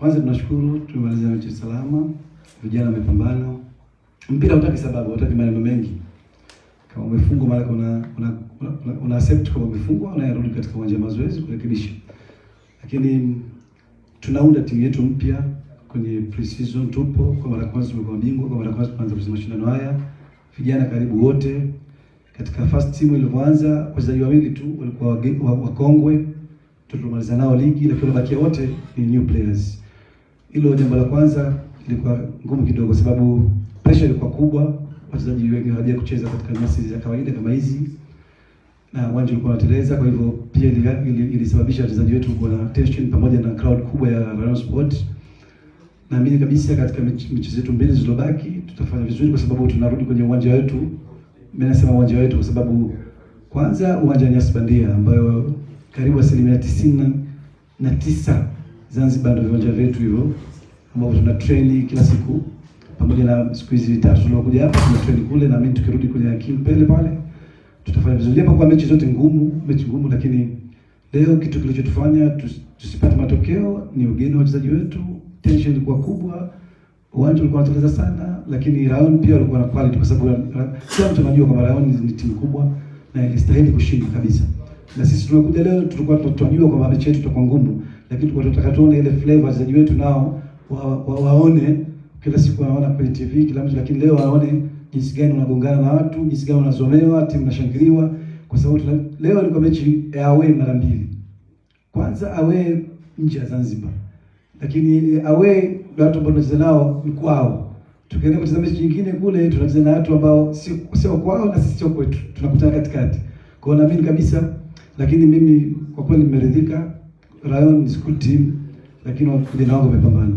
Kwanza tunashukuru tumemaliza mechi salama, vijana wamepambana. Mpira hutaki sababu, hutaki maneno mengi. Kama umefungwa mara una accept kama umefungwa, unarudi katika uwanja wa mazoezi kurekebisha. Lakini tunaunda timu yetu mpya kwenye pre-season, tupo kwa mara kwanza tumekuwa bingwa, kwa mara kwanza tunaanza mashindano haya. Vijana karibu wote katika first team ilivyoanza, wachezaji wawili tu walikuwa wakongwe, tulimaliza nao ligi, lakini bakia wote ni new players. Hilo jambo la kwanza lilikuwa ngumu kidogo sababu pressure ilikuwa kubwa, wachezaji wengi hawajawahi kucheza katika mechi za kawaida kama hizi. Na uwanja ulikuwa unateleza, kwa hivyo pia ilisababisha wachezaji wetu kuwa na tension pamoja na crowd kubwa ya Rayon Sport. Naamini kabisa katika mechi zetu mbili zilizobaki tutafanya vizuri kwa sababu tunarudi kwenye uwanja wetu. Mimi nasema uwanja wetu kwa sababu kwanza uwanja wa nyasi bandia ambayo karibu 99% Zanzibar ndio viwanja vyetu hivyo, ambao tuna train kila siku pamoja na siku hizi tatu tunakuja hapa tuna train kule, na mimi tukirudi kwenye Hakim Pele pale tutafanya vizuri. Japo kwa mechi zote mechi ngumu, lakini leo kitu kilichotufanya tusipate matokeo ni ugeni wa wachezaji wetu. Tension ilikuwa kubwa, uwanja ulikuwa unateleza sana, lakini Rayon pia walikuwa na quality kwa sababu kila mtu anajua kwamba Rayon ni timu kubwa na ilistahili kushinda kabisa. Na sisi tumekuja leo tulikuwa tunajua kwamba mechi yetu itakuwa ngumu, lakini tulikuwa tunataka tuone ile flavor wachezaji wetu nao waone. Kila siku wanaona kwenye TV kila mtu, lakini leo waone jinsi gani unagongana na watu, jinsi gani unazomewa, timu inashangiliwa, kwa sababu leo ilikuwa mechi ya away mara mbili. Kwanza away nje ya Zanzibar, lakini away watu ambao tunacheza nao ni kwao. Tukienda kucheza mechi nyingine kule tunacheza na watu ambao sio kwao na sisi sio kwetu, tunakutana katikati. Kwa hiyo naamini kabisa, lakini mimi kwa kweli nimeridhika. Rayon ni good team, lakini vijana wangu wamepambana.